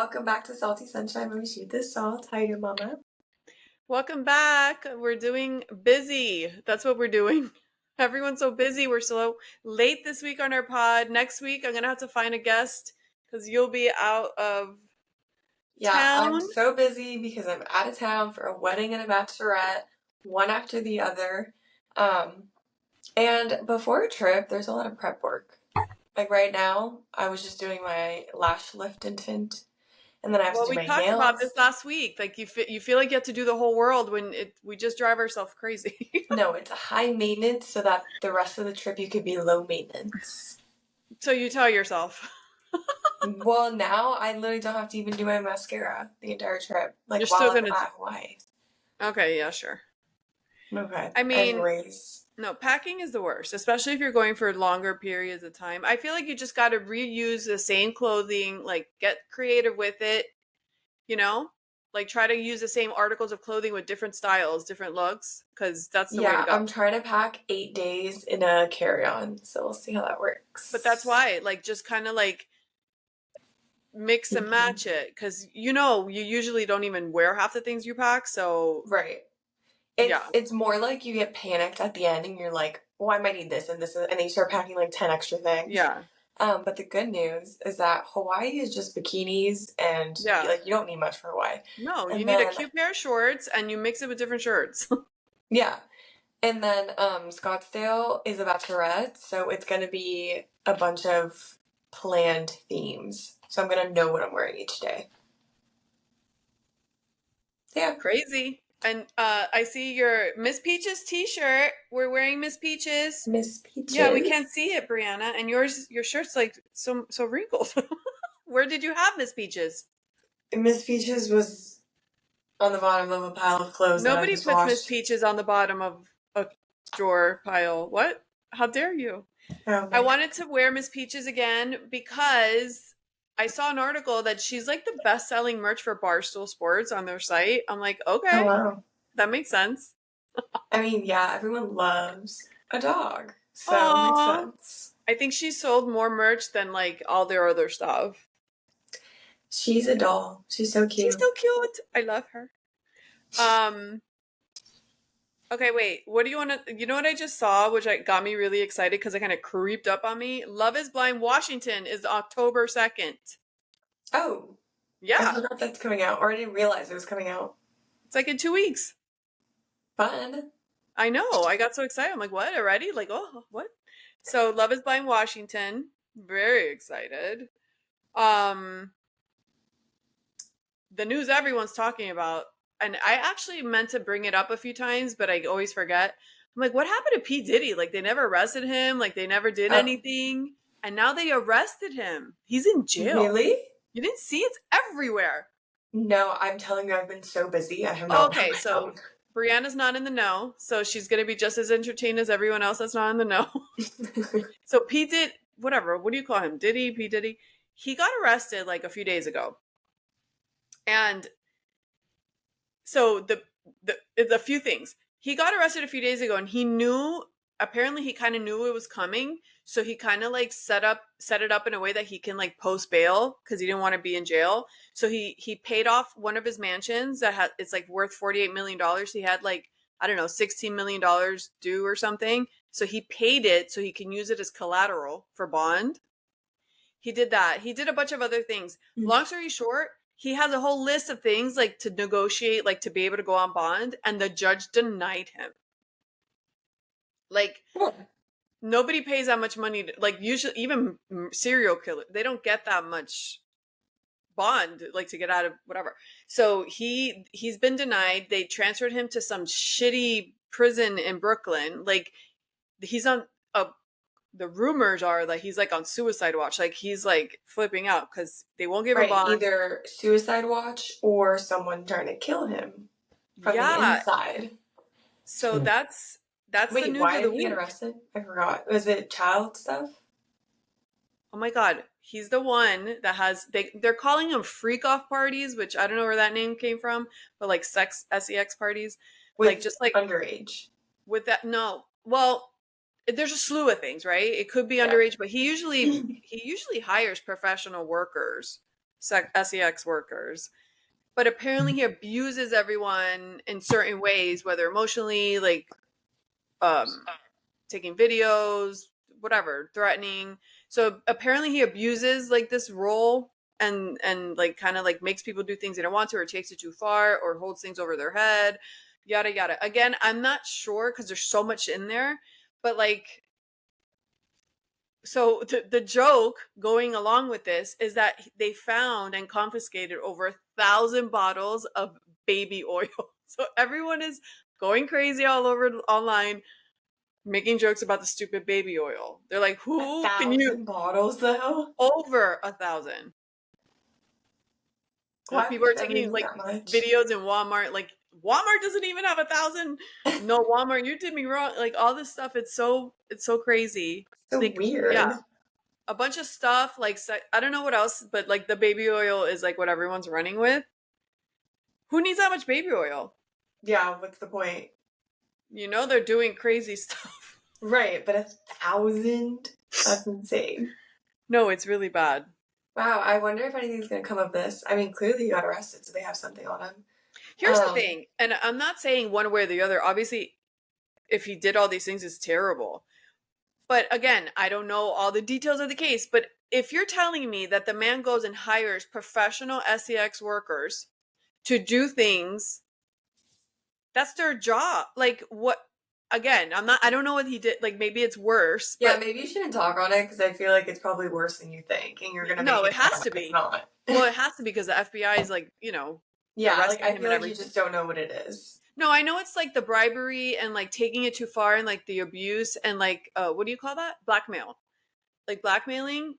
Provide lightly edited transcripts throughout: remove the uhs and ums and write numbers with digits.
welcome back to Salty Sunshine when we shoot this salt. How you, Mama? Welcome back. We're doing busy. That's what we're doing. Everyone's so busy. We're so late this week on our pod. Next week, I'm going to have to find a guest because you'll be out of Yeah, I'm town. so busy because I'm out of town for a wedding and a bachelorette, one after the other. Um, and before a trip, there's a lot of prep work. Like right now, I was just doing my lash lift and tint, and then I have to Well, do we my talked about this nails. last week. Like you feel like you have to do the whole world when we just drive ourselves crazy. No, it's a high maintenance so that the rest of the trip you could be low maintenance. So you tell yourself. Well, now I literally don't have to even do my mascara the entire trip, You're like while still I'm going to. at Hawaii. Okay, yeah, sure. Okay. I mean, Anyways. no, packing is the worst, especially if you're going for longer periods of time. I feel like you just got to reuse the same clothing, like get creative with it, you know? Like try to use the same articles of clothing with different styles, different looks, because that's the way to Yeah, go. I'm trying to pack 8 days in a carry-on, so we'll see how that But that's works. why, like, just kind of like mix and Mhm. match it, because you usually don't even wear half the things you pack. So, Right. It's yeah. it's more like you get panicked at the end and you're like, "Oh, I might need this and this," and then you start packing like 10 extra things. Yeah. But the good news is that Hawaii is just bikinis and Yeah. like you don't need much for Hawaii. No, you And need a then cute pair of shorts and you mix it with different shirts. yeah, and then Scottsdale is a bachelorette, so it's gonna be a bunch of planned themes. So I'm gonna know what I'm wearing each day. So yeah. Crazy. And I see your Miss Peaches t-shirt. We're wearing Miss Peaches. Miss Yeah, we can't Peaches. see it, Brianna. And your shirt's like so wrinkled. Where did you have Miss Peaches? Miss Peaches was on the bottom of a pile of clothes that I Nobody just puts Miss washed. Peaches on the bottom of a drawer pile. What? How dare you? Oh I my god. wanted to wear Miss Peaches again because I saw an article that she's like the best-selling merch for Barstool Sports on their site. I'm like, Oh okay, wow. that makes sense. I mean, yeah, everyone loves a dog, so it makes Aww. sense. I think she sold more merch than like all their other stuff. She's a doll. She's so She's cute. so cute. I love her. Um, okay, wait. What do you want to? You know what I just saw, which got me really excited because it kind of creeped up on me. Love Is Blind Washington is October 2nd. Oh, I Yeah, forgot that's coming out, or I didn't realize it was coming out. it's like in 2 weeks. Fun. I know. I got so excited. I'm like, what already? Like, oh, what? So Love Is Blind Washington. Very excited. Um, the news everyone's talking about, and I actually meant to bring it up a few times, but I always forget. I'm like, what happened to P. Diddy? Like, they never arrested him, like, they never did Oh, anything. And now they arrested him. He's in jail. really? You didn't see it's everywhere. No, I'm telling you, I've been so busy. I have not been on Okay, my so phone. Brianna's not in the know, so she's going to be just as entertained as everyone else that's not in the know. So P. did, whatever, what do you call him? Diddy? P. Diddy? He got arrested like a few days ago. And so the few things he got arrested a few days ago, and he knew, apparently he kind of knew it was coming, so he kind of like set it up in a way that he can like post bail because he didn't want to be in jail. So he paid off one of his mansions that had, it's like worth $48 million. He had like, I don't know, $16 million due or something, so he paid it so he can use it as collateral for bond. He did that. He did a bunch of other things. Long story short, he has a whole list of things like to negotiate, like to be able to go on bond, and the judge denied him. Like, nobody pays that much money to, like, usually even serial killer, they don't get that much bond, like, to get out of whatever. So he's been denied. They transferred him to some shitty prison in Brooklyn. Like, he's on a, the rumors are that he's like on suicide watch. Like, he's like flipping out because they won't give him Right, bond. either suicide watch or someone trying to kill him from the Yeah. inside. So that's the Wait, news why of did the he get week. arrested? I forgot. Was it child stuff? Oh my god, he's the one that has, they're calling them freak off parties, which I don't know where that name came from, but like sex parties, like With just like underage. with that. No, well, there's a slew of things, right? It could be Yeah. underage, but he usually hires professional workers. sex workers. But apparently he abuses everyone in certain ways, whether emotionally, like um taking videos, whatever, threatening. So apparently he abuses like this role and like kind of like makes people do things they don't want to, or takes it too far, or holds things over their head, yada yada. Again, I'm not sure because there's so much in there, but like, so the joke going along with this is that they found and confiscated over 1,000 bottles of baby oil. So everyone is going crazy all over online making jokes about the stupid baby oil. They're like, A who can you? thousand bottles, though? Over 1,000. Why People would are you ever taking need like that much? videos in Walmart. Like Walmart doesn't even have 1,000. No, Walmart, you did me wrong. Like all this stuff, it's so crazy. So Like yeah, weird. a bunch of stuff. Like I don't know what else, but like the baby oil is like what everyone's running with. Who needs that much baby oil? Yeah, what's the point? They're doing crazy stuff. Right, but 1,000? That's insane. No, it's really bad. Wow, I wonder if anything's gonna come of this. I mean, clearly he got arrested, so they have something on him. Here's the thing, and I'm not saying one way or the other. Obviously, if he did all these things, it's terrible. But again, I don't know all the details of the case. But if you're telling me that the man goes and hires professional sex workers to do things, that's their job. Like what? Again, I don't know what he did. Like maybe it's worse, Yeah, but maybe you shouldn't talk on it because I feel like it's probably worse than you think, and you're gonna make no, it it sound has to like it's be. not. Well, it has to be because the FBI is like, Yeah, like arresting I him feel and like you everything. just don't know what it is. No, I know it's like the bribery and like taking it too far and like the abuse and like what do you call that? Blackmail. Like blackmailing.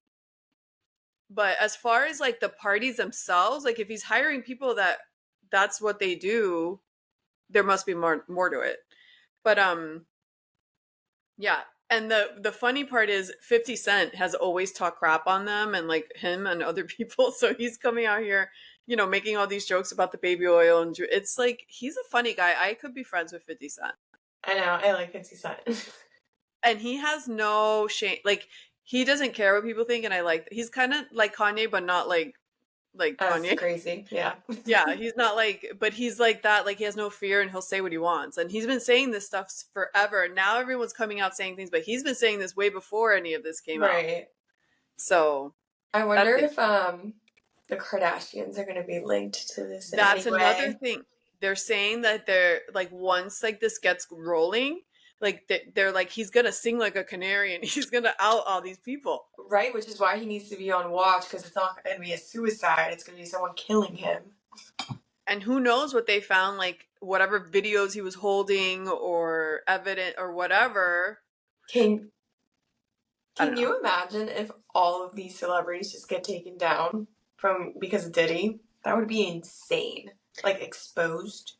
But as far as like the parties themselves, like if he's hiring people that's what they do, there must be more to it. But yeah. And the funny part is 50 Cent has always talked crap on them and like him and other people. So he's coming out here, making all these jokes about the baby oil and it's like he's a funny guy. I could be friends with 50 Cent. I know, I like 50 Cent. And he has no shame. Like he doesn't care what people think, and I like he's kind of like Kanye, but not like That's Kanye. crazy, yeah. Yeah, he's not like, but he's like that. Like he has no fear, and he'll say what he wants. And he's been saying this stuff forever. Now everyone's coming out saying things, but he's been saying this way before any of this came out. Right. So I that's wonder it. if the Kardashians are gonna be linked to this in any That's another way. thing. They're saying that they're like once like this gets rolling, like they're like he's gonna sing like a canary and he's gonna out all these people. Right, which is why he needs to be on watch because it's not gonna be a suicide, it's gonna be someone killing him. And who knows what they found, like whatever videos he was holding or evident or whatever. Can I don't can know. you imagine if all of these celebrities just get taken down from because of Diddy? That would be insane. Like exposed.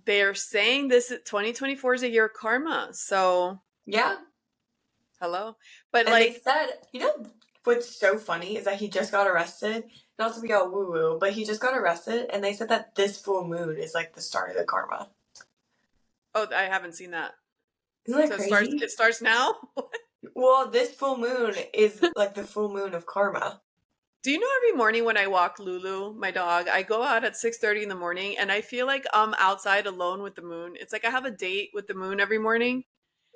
They're saying this 2024 is a year of karma. So Yeah. hello. But And they like said, what's so funny is that he just got arrested. Not to be all woo woo, but he just got arrested, and they said that this full moon is like the start of the karma. oh, I haven't seen that. Isn't that So crazy? it starts now? Well, this full moon is like the full moon of karma. Do you know every morning when I walk Lulu, my dog, I go out at 6:30 in the morning and I feel like I'm outside alone with the moon. It's like I have a date with the moon every morning.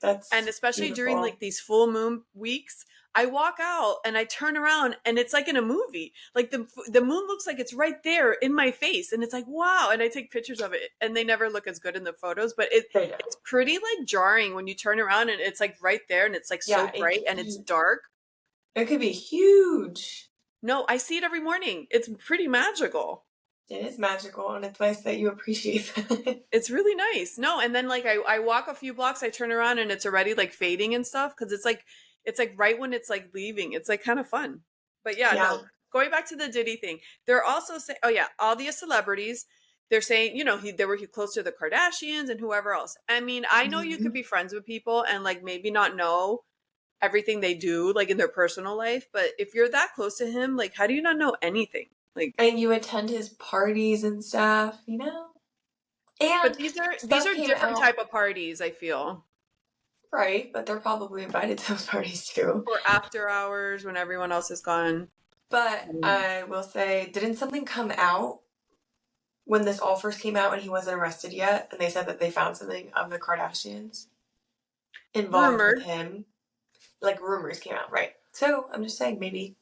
And That's especially during beautiful. like these full moon weeks, I walk out and I turn around and it's like in a movie. Like the moon looks like it's right there in my face and it's like wow, and I take pictures of it and they never look as good in the photos, but They know. it's pretty like jarring when you turn around and it's like right there and it's like so Yeah, bright and it's dark. it could be huge. No, I see it every morning. It's pretty magical. It is magical, and it's nice that you appreciate that. It's really nice. No, and then like I walk a few blocks, I turn around and it's already like fading and stuff because it's like right when it's like leaving. It's like kind of fun. But yeah, Yeah. no. Going back to the Diddy thing, they're also saying, oh yeah, all the celebrities. They're saying, they were close to the Kardashians and whoever else. I mean, I know you could Mhm. be friends with people and like maybe not know everything they do like in their personal life, but if you're that close to him, like how do you not know anything? Like, And you attend his parties and stuff. but And these stuff are came different out, type of parties, I feel. right, but they're probably invited to those parties too. Or after hours when everyone else is gone. But I will say, didn't something come out when this all first came out and he wasn't arrested yet? And they said that they found something of the Kardashians involved with Rumored. him. Like rumors came out, right? So I'm just saying, maybe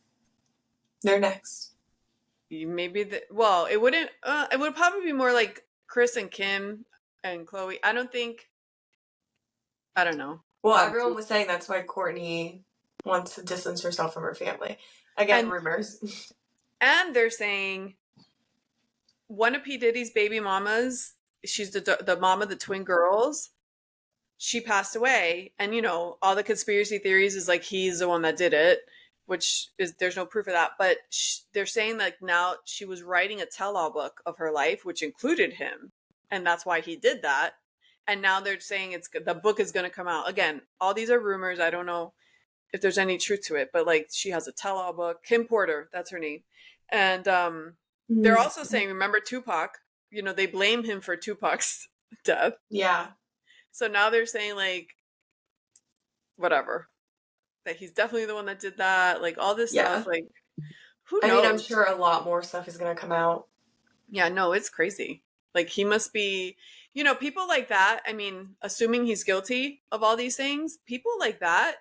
they're next. Maybe well, it wouldn't. It would probably be more like Chris and Kim and Chloe. I don't think. I don't know. Well, everyone was saying that's why Courtney wants to distance herself from her family. Again, and rumors. and they're saying one of P Diddy's baby mamas. She's the mom of the twin girls. She passed away, and all the conspiracy theories is like he's the one that did it, which is there's no proof of that. But they're saying that now she was writing a tell-all book of her life, which included him, and that's why he did that. And now they're saying the book is going to come out again. All these are rumors. I don't know if there's any truth to it, but like she has a tell-all book. Kim Porter, that's her name, and they're also saying, remember Tupac? They blame him for Tupac's death. Yeah. So now they're saying like whatever, that he's definitely the one that did that, like all this stuff, like who I mean, I'm knows? sure a lot more stuff is going to come out. Yeah, no, it's crazy. Like he must be, people like that. I mean, assuming he's guilty of all these things, people like that,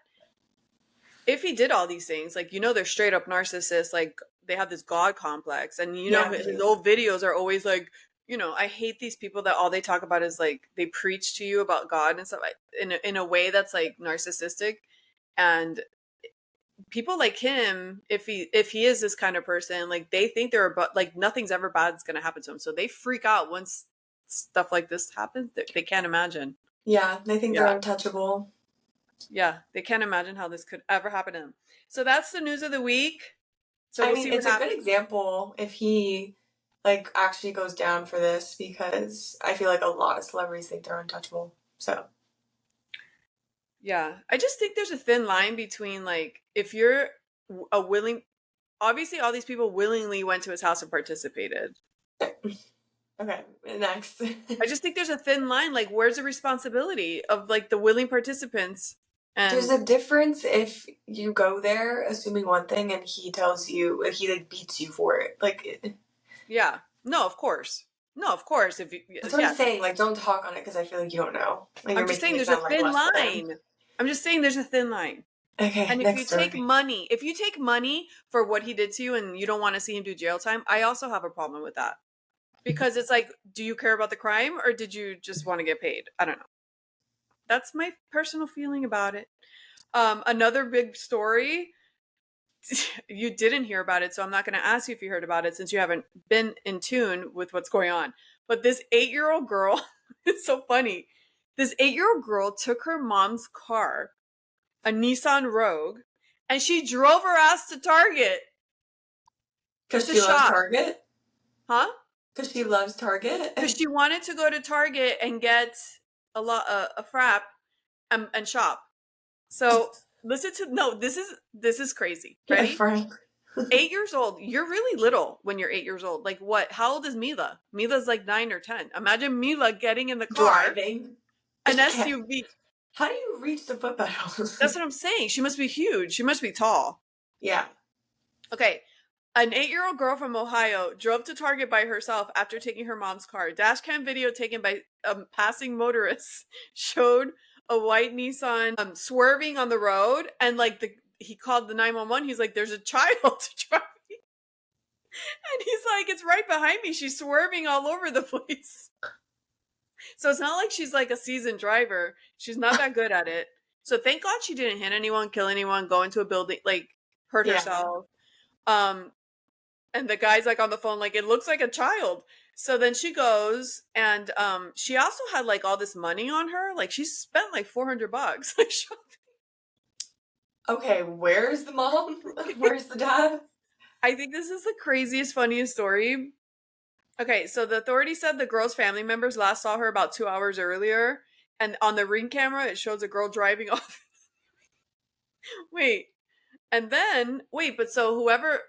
if he did all these things, like, they're straight up narcissists, like they have this God complex. And, his old videos are always like, I hate these people that all they talk about is like they preach to you about God and stuff in a way that's like narcissistic. And people like him, if he is this kind of person, like they think they're about like nothing's ever bad is going to happen to him. So they freak out once stuff like this happens. They can't imagine. Yeah, they think they're untouchable. Yeah, they can't imagine how this could ever happen to them. So that's the news of the week. So I mean, it's a good example if he like actually goes down for this, because I feel like a lot of celebrities think they're untouchable. So yeah, I just think there's a thin line between like if you're a willing, obviously all these people willingly went to his house and participated. Okay, next. I just think there's a thin line. Like, where's the responsibility of like the willing participants? And there's a difference if you go there assuming one thing and he tells you, he like beats you for it. Like, yeah, no, of course, If you, that's what I'm saying. Like, don't talk on it because I feel like you don't know. Like, I'm just saying there's a thin line. I'm just saying there's a thin line. Okay, and if you take money for what he did to you, and you don't want to see him do jail time, I also have a problem with that. Because it's like, do you care about the crime or did you just want to get paid? I don't know. That's my personal feeling about it. Another big story, you didn't hear about it, so I'm not going to ask you if you heard about it since you haven't been in tune with what's going on. But this 8-year-old girl, it's so funny. This 8-year-old girl took her mom's car, a Nissan Rogue, and she drove her ass to Target. Because she loves Target? Huh? Because she loves Target? Because she wanted to go to Target and get a frap and shop. So listen to this is crazy. Ready? 8 years old. You're really little when you're 8 years old. Like what? How old is Mila? Mila's like 9 or 10. Imagine Mila getting in the car, driving an SUV. How do you reach the foot pedals? That's what I'm saying. She must be huge. She must be tall. Yeah. Okay. An 8-year-old girl from Ohio drove to Target by herself after taking her mom's car. Dashcam video taken by passing motorists showed a white Nissan swerving on the road, and like he called the 911. He's like, "There's a child driving," and he's like, "It's right behind me. She's swerving all over the place." So it's not like she's like a seasoned driver. She's not that good at it. So thank God she didn't hit anyone, kill anyone, go into a building, like hurt herself. And the guy's like on the phone, like, it looks like a child. So then she goes, and she also had like all this money on her. Like she spent like $400. Okay, where's the mom? Where's the dad? I think this is the craziest, funniest story. Okay, so the authorities said the girl's family members last saw her about 2 hours earlier, and on the Ring camera, it shows a girl driving off. But so whoever,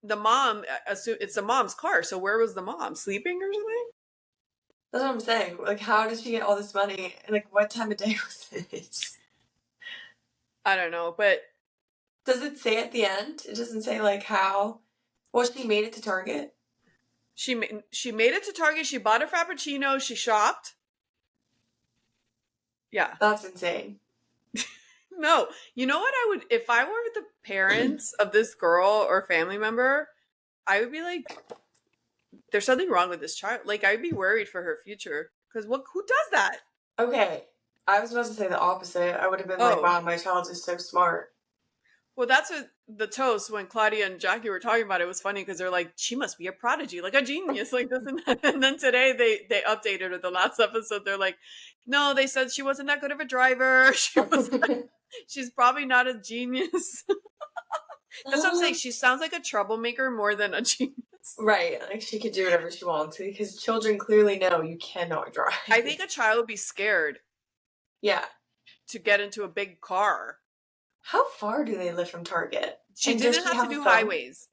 the mom, it's the mom's car, so where was the mom? Sleeping or something? That's what I'm saying. Like, how did she get all this money? Like, what time of day was this? I don't know, but Does it say at the end? It doesn't say like how. Well, she made it to Target. She made it to Target. She bought a Frappuccino. She shopped. Yeah. That's insane. No. You know what I would, if I were the parents of this girl or family member, I would be like, there's something wrong with this child. Like, I'd be worried for her future. Because who does that? Okay, I was about to say the opposite. I would have been like, Oh, wow, my child is so smart. well, that's what the toast when Claudia and Jackie were talking about it was funny because they're like, she must be a prodigy, like a genius, like this and that. And then today they updated her the last episode. They're like, no, they said she wasn't that good of a driver. She's probably not a genius. That's what I'm saying. She sounds like a troublemaker more than a genius. Right, like she could do whatever she wants because children clearly know you cannot drive. I think a child would be scared Yeah. to get into a big car. How far do they live from Target? She And does didn't she have to have a do phone? highways.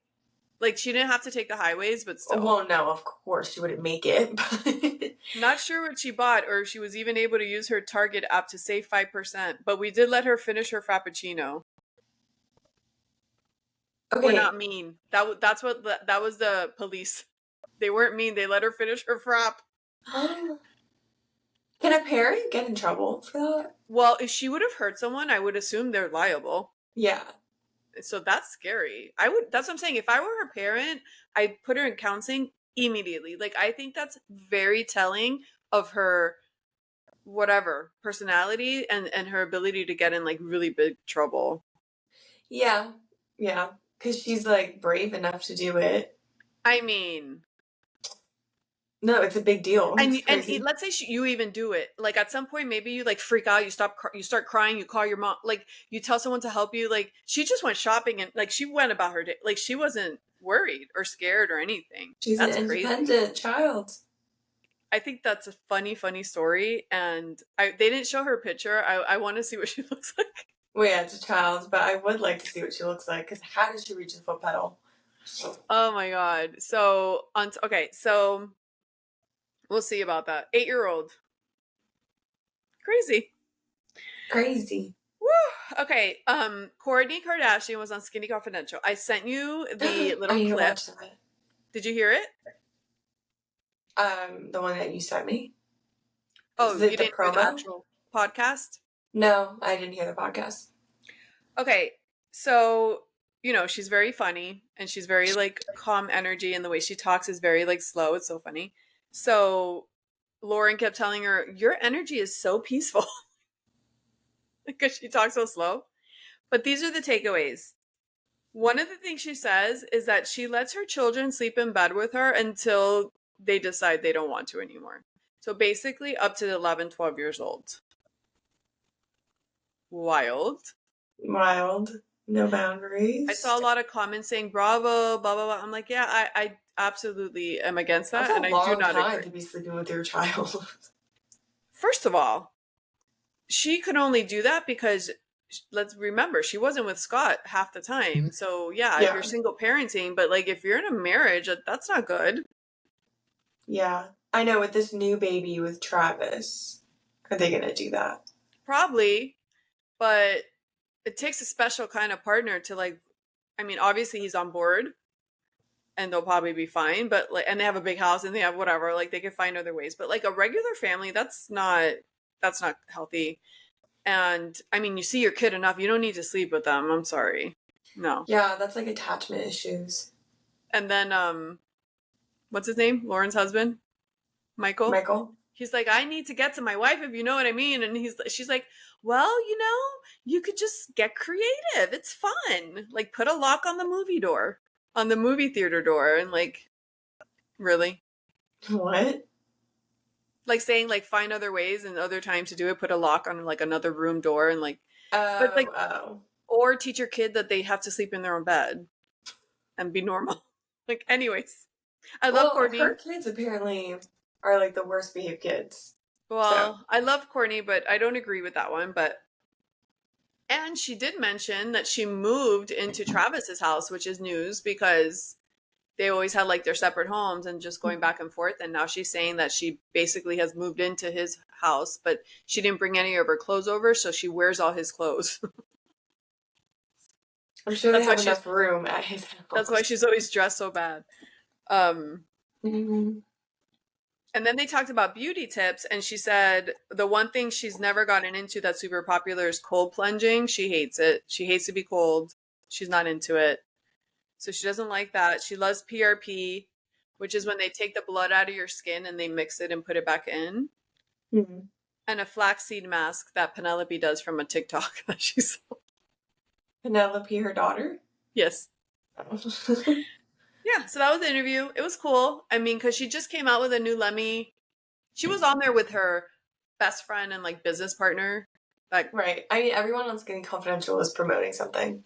Like, she didn't have to take the highways, but still. Well, no, of course she wouldn't make it. But Not sure what she bought or if she was even able to use her Target app to save 5%, but we did let her finish her Frappuccino. We're okay, not mean. That was the police. They weren't mean. They let her finish her frap. can a parent get in trouble for that? Well, if she would have hurt someone, I would assume they're liable. Yeah. So that's scary. That's what I'm saying. If I were her parent, I'd put her in counseling immediately. Like, I think that's very telling of her whatever personality and her ability to get in like really big trouble. Yeah. Yeah. Because she's like brave enough to do it. I mean, No, it's a big deal. and It's crazy. let's say you even do it. Like, at some point, maybe you like freak out. You start crying. You call your mom. Like, you tell someone to help you. Like, she just went shopping and like she went about her day. Like, she wasn't worried or scared or anything. She's an That's crazy. independent child. I think that's a funny story. And they didn't show her picture. I want to see what she looks like. Well, yeah, it's a child, but I would like to see what she looks like. Because how did she reach the foot pedal? Oh my god. So okay, so we'll see about that. 8-year-old. Crazy. Crazy. Woo. Okay. Kourtney Kardashian was on Skinny Confidential. I sent you the I little need to clip. watch that. Did you hear it? The one that you sent me. Oh, Is you it the didn't hear the promo? actual podcast? No, I didn't hear the podcast. Okay. So, she's very funny and she's very like calm energy, and the way she talks is very like slow. It's so funny. So Lauren kept telling her, your energy is so peaceful because she talks so slow. But these are the takeaways. One of the things she says is that she lets her children sleep in bed with her until they decide they don't want to anymore. So basically up to 11, 12 years old. Wild. Wild. No boundaries. I saw a lot of comments saying bravo, blah, blah, blah. I'm like, yeah, I absolutely am against that. That's And a I do long not time agree. to be sleeping with your child. First of all, she could only do that because, let's remember, she wasn't with Scott half the time. So yeah, if Yeah. you're single parenting, but like if you're in a marriage, that's not good. Yeah. I know with this new baby with Travis, are they going to do that? Probably, but it takes a special kind of partner to like, I mean, obviously he's on board and they'll probably be fine, but like, and they have a big house and they have whatever, like they could find other ways. But like a regular family, that's not healthy. And I mean, you see your kid enough, you don't need to sleep with them. I'm sorry. No. Yeah, that's like attachment issues. And then what's his name? Lauren's husband? Michael? Michael? He's like, I need to get to my wife, if you know what I mean. And she's like, well, you could just get creative. It's fun. Like, put a lock on the movie theater door. And like, really? What? Like saying like find other ways and other times to do it. Put a lock on like another room door and like, but like, or teach your kid that they have to sleep in their own bed and be normal. Like, anyways, I love Kourtney. Her kids apparently are like the worst behaved kids. Well, so. I love Kourtney, but I don't agree with that one. And she did mention that she moved into Travis's house, which is news because they always had like their separate homes and just going back and forth. And now she's saying that she basically has moved into his house, but she didn't bring any of her clothes over, so she wears all his clothes. I'm sure they That's why have she's enough room at his that's why house. she's always dressed so bad. Um, Mm-hmm. and then they talked about beauty tips, and she said the one thing she's never gotten into that's super popular is cold plunging. She hates it. She hates to be cold. She's not into it. So she doesn't like that. She loves PRP, which is when they take the blood out of your skin and they mix it and put it back in. Mm-hmm. And a flaxseed mask that Penelope does from a TikTok that she saw. Penelope, her daughter. Yes. Yeah, so that was the interview. It was cool. I mean, because she just came out with a new Lemmy. She was on there with her best friend and like business partner. Like, Right. I mean, everyone on Skinny Confidential is promoting something.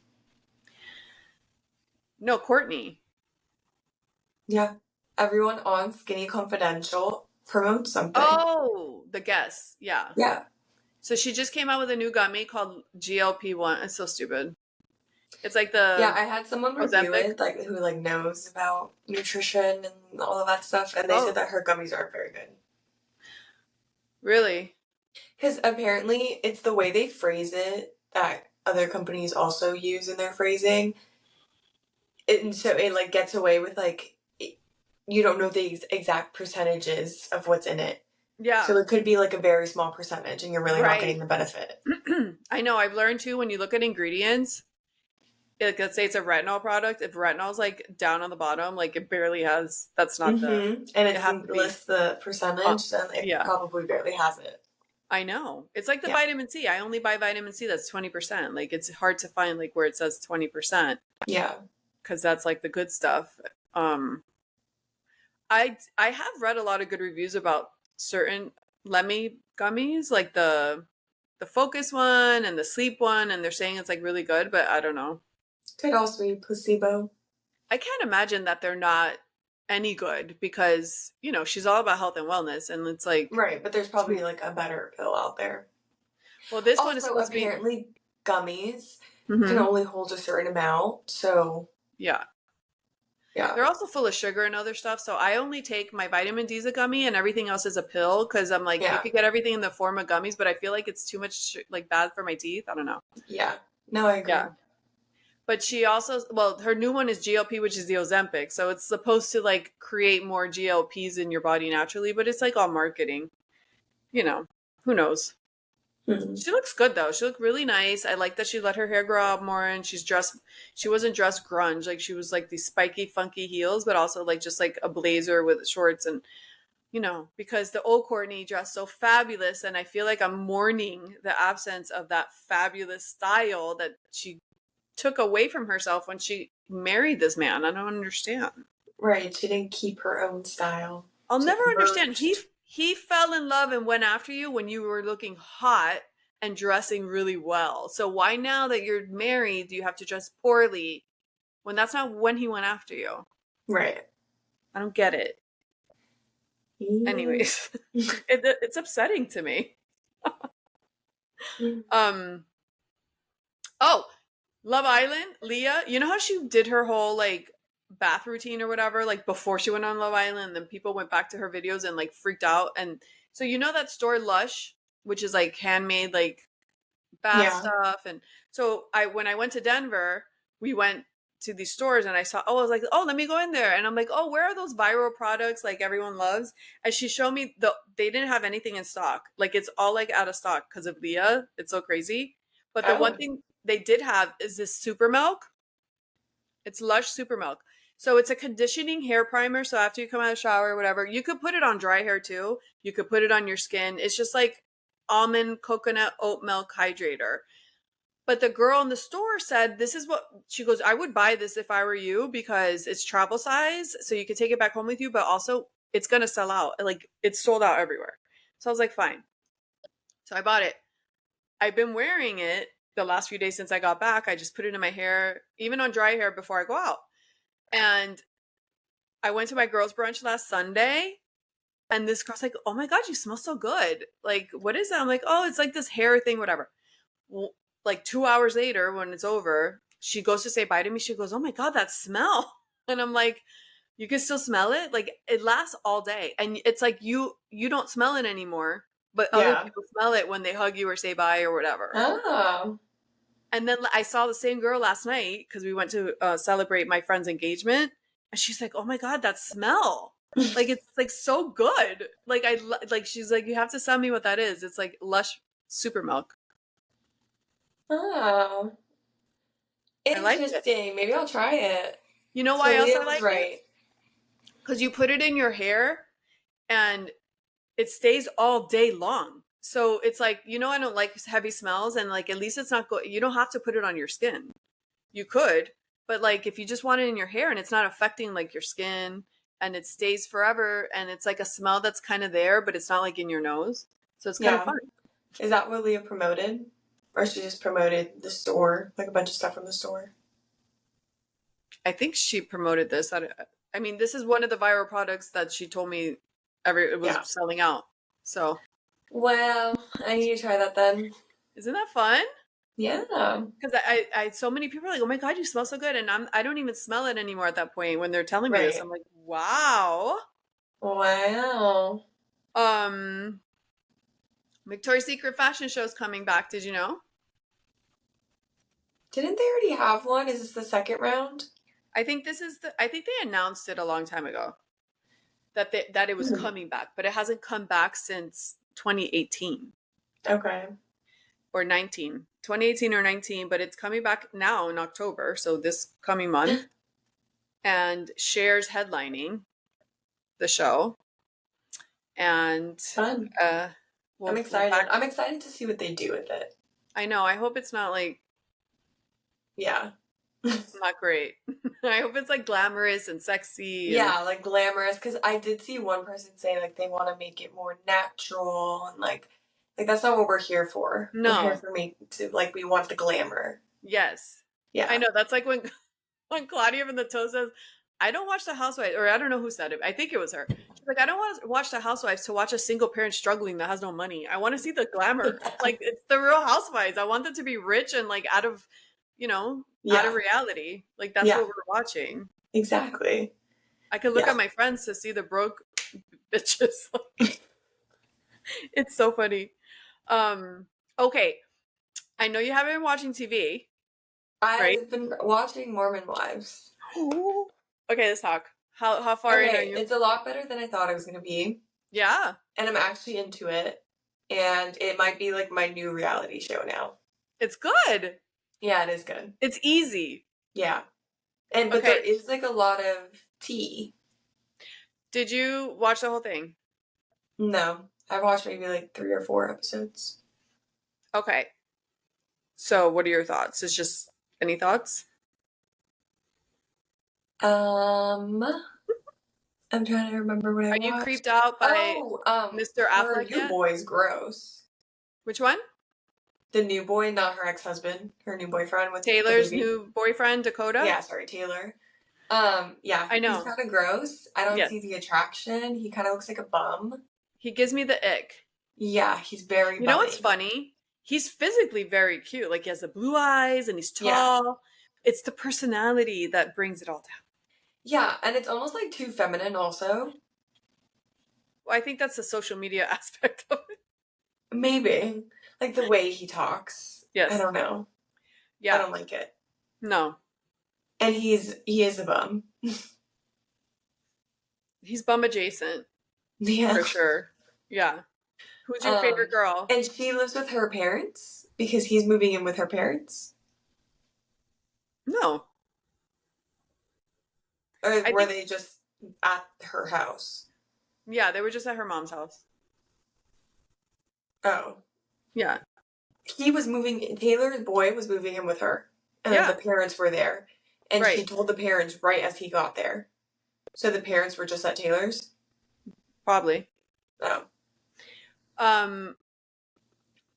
no, Courtney. Yeah. Everyone on Skinny Confidential promotes something. Oh, the guest. Yeah. Yeah. So she just came out with a new gummy called GLP-1. It's so stupid. It's like Yeah, the I had someone review Ozempic. it, like who like knows about nutrition and all of that stuff, and they said Oh, that her gummies aren't very good. really? Because apparently it's the way they phrase it that other companies also use in their phrasing. And so it like gets away with like you don't know the exact percentages of what's in it. Yeah, So it could be like a very small percentage and you're really not getting right. the benefit. I know. I've learned too when you look at ingredients, like let's say it's a retinol product, if retinol's like down on the bottom, like it barely has, that's not the, Mm-hmm. And it it has doesn't to be, list the uh, percentage, then it yeah, probably barely has it. I know. It's like the Yeah. vitamin C. I only buy vitamin C that's 20%. Like it's hard to find like where it says 20% Yeah. because that's like the good stuff. Um, I have read a lot of good reviews about certain Lemmy gummies, like the focus one and the sleep one, and they're saying it's like really good, but I don't know. Could also be placebo. I can't imagine that they're not any good because, you know, she's all about health and wellness and it's like Right, but there's probably like a better pill out there. well, this one is Also, supposed to be apparently gummies can mhm, only hold a certain amount, so yeah. yeah. They're also full of sugar and other stuff, so I only take my vitamin D as a gummy and everything else is a pill because I'm like you Yeah. could get everything in the form of gummies, but I feel like it's too much like bad for my teeth. I don't know. Yeah. No, I agree. Yeah. But she also, well, her new one is GLP, which is the Ozempic. So it's supposed to like create more GLPs in your body naturally, but it's like all marketing. You know, who knows? Hmm. She looks good though. She looked really nice. I like that she let her hair grow out more and she's dressed, she wasn't dressed grunge. Like she was like these spiky, funky heels, but also like just like a blazer with shorts and, you know, because the old Courtney dressed so fabulous. And I feel like I'm mourning the absence of that fabulous style that she took away from herself when she married this man. I don't understand. Right, she didn't keep her own style. I'll She never understand. He merged. he fell in love and went after you when you were looking hot and dressing really well. So why now that you're married do you have to dress poorly when that's not when he went after you? Right. I don't get it. Yeah. Anyways, it's upsetting to me. Um oh, Love Island, Leah, you know how she did her whole like bath routine or whatever, like before she went on Love Island, and then people went back to her videos and like freaked out. And so you know that store Lush, which is like handmade like bath Yeah. stuff. And so I when I went to Denver, we went to these stores and I saw I was like, oh, let me go in there. And I'm like, oh, where are those viral products like everyone loves? And she showed me they didn't have anything in stock. Like it's all like out of stock because of Leah. It's so crazy. But the one Oh. thing they did have is this super milk. It's Lush super milk. So it's a conditioning hair primer. So after you come out of the shower or whatever, you could put it on dry hair too. You could put it on your skin. It's just like almond coconut oat milk hydrator. But the girl in the store said, this is what she goes, I would buy this if I were you because it's travel size. So you could take it back home with you, but also it's going to sell out. Like it's sold out everywhere. So I was like, fine. So I bought it. I've been wearing it the last few days since I got back. I just put it in my hair, even on dry hair before I go out. And I went to my girls' brunch last Sunday. And this girl's like, oh my God, you smell so good. Like, what is that? I'm like, oh, it's like this hair thing, whatever. Well, like 2 hours later, when it's over, she goes to say bye to me. She goes, oh my God, that smell. And I'm like, you can still smell it? Like it lasts all day. And it's like you don't smell it anymore, but other Yeah. people smell it when they hug you or say bye or whatever. Oh. And then I saw the same girl last night because we went to celebrate my friend's engagement, and she's like, "Oh my god, that smell! Like it's like so good. Like like she's like, you have to tell me what that is. It's like Lush Super Milk. Oh, I like it. interesting. Maybe I'll try it. You know So why else Leah I was like it? right. Because you put it in your hair, and it stays all day long. So it's like, I don't like heavy smells, and like at least it's not you don't have to put it on your skin. You could, but like if you just want it in your hair and it's not affecting like your skin and it stays forever and it's like a smell that's kind of there, but it's not like in your nose. So it's kind of Yeah. fun. Is that what Leah promoted? Or she just promoted the store, like a bunch of stuff from the store? I think she promoted this. I mean, this is one of the viral products that she told me it was Yeah. selling out. So Well, I need to try that then. isn't that fun? Yeah. Because so many people are like, oh my god, you smell so good, and I don't even smell it anymore at that point when they're telling me this. Right. I'm like, wow. Wow. Um, Victoria's Secret fashion show is coming back. Did you know? Didn't they already have one? Is this the second round? I think I think they announced it a long time ago that it was Hmm. coming back, but it hasn't come back since 2018 Okay. or 2018 or 19, but it's coming back now in October, so this coming month. And Cher's headlining the show, and Fun. uh, I'm we'll excited. back. I'm excited to see what they do with it. I know. I hope it's not like Yeah. not great. I hope it's like glamorous and sexy and Yeah, like glamorous. Because I did see one person say like they want to make it more natural and like that's not what we're here for. We're here no. for me to like we want the glamour. Yes, I Yeah. know. That's like when Claudia from the Toe says, "I don't watch the Housewives," or I don't know who said it. I think it was her. She's like, "I don't want to watch the Housewives to watch a single parent struggling that has no money. I want to see the glamour. Like it's the Real Housewives. I want them to be rich and like out of Yeah. reality. Like that's Yeah. what we're watching. Exactly. I could look Yeah. at my friends to see the broke bitches. It's so funny. Um, okay, I know you haven't been watching TV, right? I've been watching Mormon Wives. Okay, let's talk. How far in are Okay, you? it's a lot better than I thought it was gonna be, Yeah, and I'm actually into it. And it might be like my new reality show now. it's good. Yeah, it is good. It's easy. Yeah. But there Okay. is like a lot of tea. Did you watch the whole thing? No. I've watched maybe like 3 or 4 episodes. Okay. So, what are your thoughts? It's just any thoughts? Um I'm trying to remember what I Are you watched. creeped out by Oh, Mr. her Affleck new yet? boy's gross. Which one? The new boy, not her ex-husband, her new boyfriend with the Taylor's baby. new boyfriend, Dakota? Yeah, sorry, Taylor. Yeah, I he's know. kind of gross. I don't Yes. see the attraction. He kind of looks like a bum. He gives me the ick. Yeah, he's very You know what's bummy. funny? He's physically very cute. Like he has the blue eyes and he's Yeah. tall. It's the personality that brings it all down. Yeah, and it's almost like too feminine also. Well, I think that's the social media aspect of it. Maybe. Like the way he talks. Yes. I don't know. Yeah. I don't like it. No. And he is a bum. He's bum adjacent. Yeah. For sure. Yeah. Who's your favorite girl? And she lives with her parents because he's moving in with her parents. No. Or were they just at her house? Yeah, they were just at her mom's house. Oh. Yeah. Taylor's boy was moving in with her. And then the parents were there. And she told the parents right as he got there. So the parents were just at Taylor's? Probably. Oh.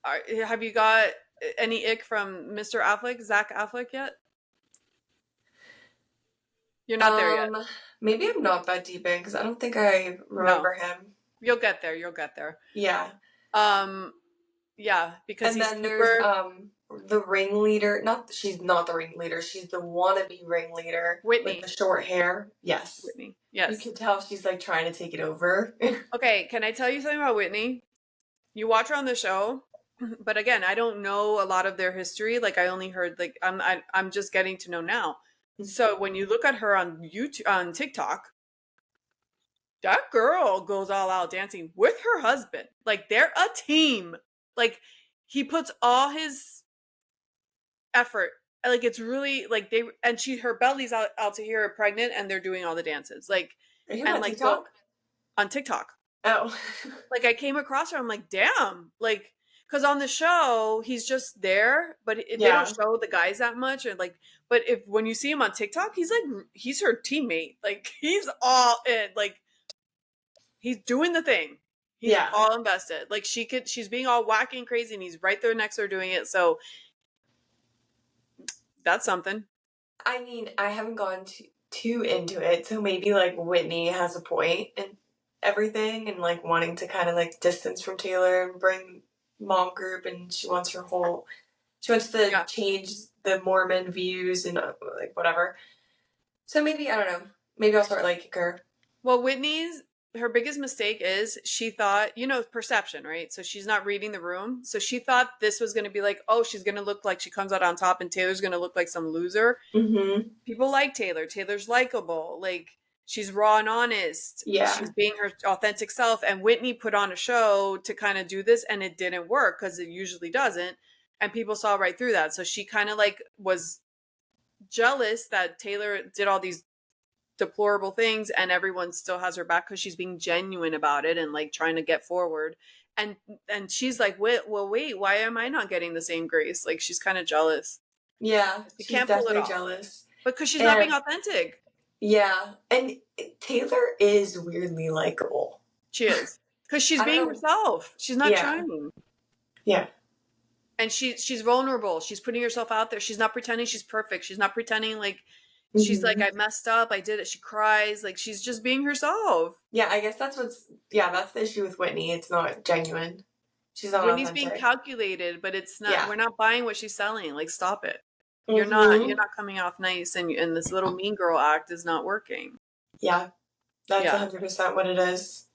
Have you got any ick from Mr. Affleck, Zach Affleck yet? You're not there yet. Maybe I'm not that deep in because I don't think I remember him. You'll get there. You'll get there. Yeah. Yeah, because and then there's the ringleader. She's not the ringleader. She's the wannabe ringleader. Whitney. With the short hair. Yes. Whitney. Yes. You can tell she's like trying to take it over. Okay, can I tell you something about Whitney? You watch her on the show, But again, I don't know a lot of their history. Like I only heard like I'm just getting to know now. So when you look at her on YouTube on TikTok, that girl goes all out dancing with her husband. Like they're a team. Like he puts all his effort. Like it's really like they and she her belly's out to here pregnant and they're doing all the dances. Like Are you and on like the TikTok? on TikTok. Oh. Like I came across her, I'm like, damn, like because on the show he's just there, but they don't Yeah. show the guys that much, and like, but if when you see him on TikTok, he's like he's her teammate, like he's all in, like he's doing the thing, he's Yeah. all invested, like she's being all wacky and crazy, and he's right there next to her doing it, so that's something. I mean, I haven't gone too into it, so maybe like Whitney has a point in everything and like wanting to kind of like distance from Taylor and bring mom group, and she wants to Yeah. change the Mormon views and like whatever. So maybe I don't know. Maybe I'll start liking her. Well, Whitney's her biggest mistake is she thought, perception, right? So she's not reading the room. So she thought this was going to be like, oh, she's going to look like she comes out on top and Taylor's going to look like some loser. Mm-hmm. People like Taylor. Taylor's likable. Like she's raw and honest. Yeah. She's being her authentic self. And Whitney put on a show to kind of do this and it didn't work because it usually doesn't. And people saw right through that. So she kind of like was jealous that Taylor did all these deplorable things and everyone still has her back because she's being genuine about it and like trying to get forward, and she's like, wait, why am I not getting the same grace? Like she's kind of jealous. Yeah. She She's can't pull it definitely off jealous. because she's not being And authentic. yeah. And Taylor is weirdly likable. She is, because she's I don't being know. herself, she's not Yeah. trying, Yeah. and she's vulnerable, she's putting herself out there, she's not pretending she's perfect, she's not pretending like she's like, Mm-hmm. I messed up, I did it, she cries, like she's just being herself. Yeah, I guess that's the issue with Whitney. It's not genuine. She's not Whitney's being authentic. calculated, but it's not. Yeah. We're not buying what she's selling. Like, stop it. You're not. You're Mm-hmm. not coming off nice, and this little mean girl act is not working. Yeah. That's Yeah, 100% what it is.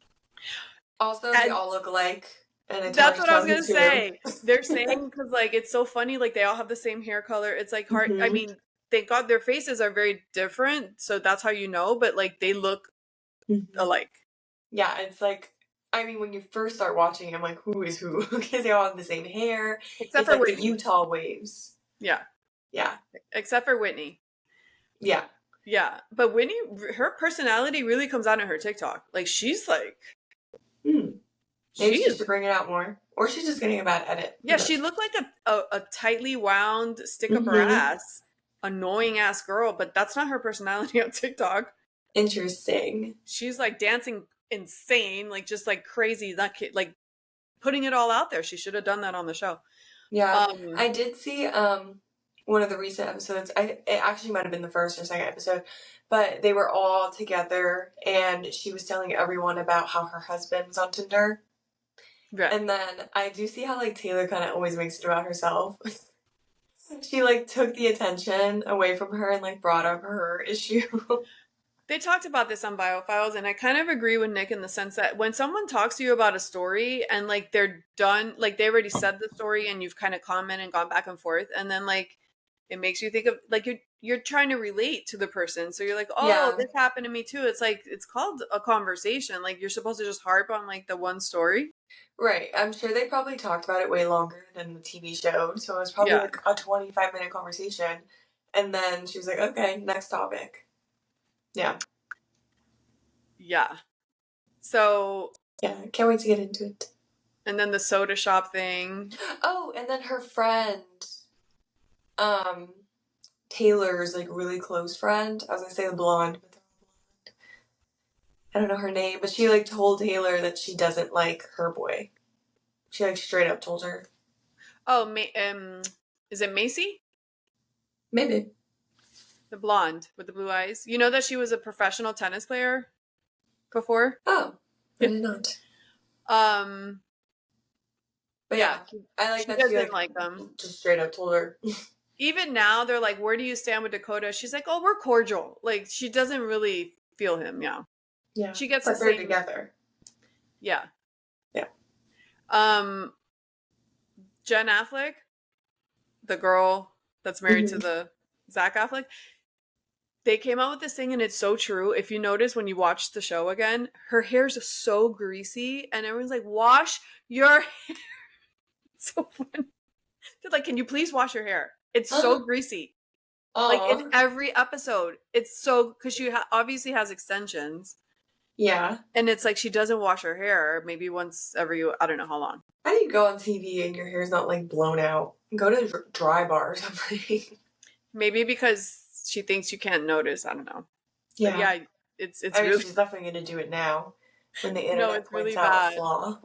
Also, they and all look alike, and it's hard that's to what I was tell gonna who's who. say. They're saying because like it's so funny. Like they all have the same hair color. It's like hard. I Mm-hmm. mean, thank God their faces are very different, so that's how you know. But like they look Mm-hmm. alike. Yeah, it's like, I mean, when you first start watching, I'm like, who is who? Because they all have the same hair. Except It's for like the Whitney. Utah waves. Yeah. Yeah. Except for Whitney. Yeah. Yeah. But Whitney, her personality really comes out in her TikTok. Like she's like, Hmm. Maybe she she is. should bring it out more. Or she's just getting a bad edit. Who Yeah, she knows? looked like a tightly wound, stick up her Mm-hmm. ass, annoying ass girl, but that's not her personality on TikTok. Interesting. She's like dancing insane, like just like crazy, like putting it all out there. She should have done that on the show. Yeah. Um, I did see one of the recent episodes. It actually might have been the first or second episode, but they were all together and she was telling everyone about how her husband was on Tinder. yeah. And then I do see how like Taylor kind of always makes it about herself. She like took the attention away from her and like brought up her issue. They talked about this on Biofiles, and I kind of agree with Nick in the sense that when someone talks to you about a story and like they're done, like they already said the story and you've kind of commented and gone back and forth, and then like it makes you think of like you're trying to relate to the person. So you're like, oh, Yeah, this happened to me too. It's like it's called a conversation. Like you're supposed to just harp on like the one story. right. I'm sure they probably talked about it way longer than the TV show, so it was probably Yeah. like a 25-minute conversation. And then she was like, okay, next topic. Yeah. Yeah. So Yeah, can't wait to get into it. and then the soda shop thing. Oh, and then her friend, um, Taylor's like really close friend. I was gonna say the blonde, but I don't know her name. But she like told Taylor that she doesn't like her boy. She like straight up told her. Oh, is it Macy? Maybe. The blonde with the blue eyes. You know that she was a professional tennis player before? Oh, I did not. Um, But yeah, yeah, I like she that she doesn't like like them. just straight up told her. Even now, they're like, "Where do you stand with Dakota?" She's like, "Oh, we're cordial." Like she doesn't really feel him. Yeah, Yeah, she gets the but they're same. together. Yeah. Yeah. Um, Jen Affleck, the girl that's married to Hmm. the Zach Affleck, they came out with this thing and it's so true. If you notice when you watch the show again, her hair's so greasy and everyone's like, wash your hair. It's so funny. They're like, can you please wash your hair? It's so greasy. Like in Oh, every episode. It's so, because she obviously has extensions. yeah. And it's like she doesn't wash her hair maybe once every, I don't know how long. How do you go on TV and your hair's not like blown out? Go to a dry bar or something. Maybe because she thinks you can't notice. I don't know. But Yeah. yeah, it's I mean, really, she's definitely going to do it now when the no, internet it's points really out a bad. flaw.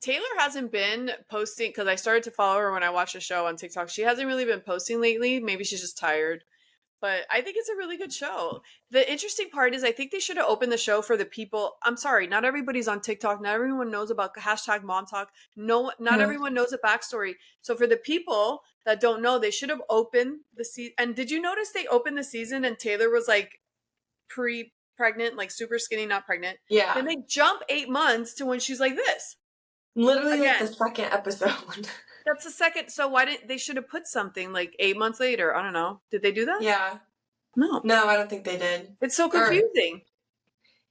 Taylor hasn't been posting because I started to follow her when I watched the show on TikTok. She hasn't really been posting lately. Maybe she's just tired. But I think it's a really good show. The interesting part is I think they should have opened the show for the people. I'm sorry, not everybody's on TikTok. Not everyone knows about hashtag mom talk. No, not Huh. everyone knows the backstory. So for the people that don't know, they should have opened the season. And did you notice they opened the season and Taylor was like pre-pregnant, like super skinny, not pregnant. Then Yeah. they jump 8 months to when she's like this. Literally like the Again, second episode. that's the second. So why didn't they should have put something like 8 months later? I don't know. Did they do that? Yeah. No. No, I don't think they did. It's so Or confusing.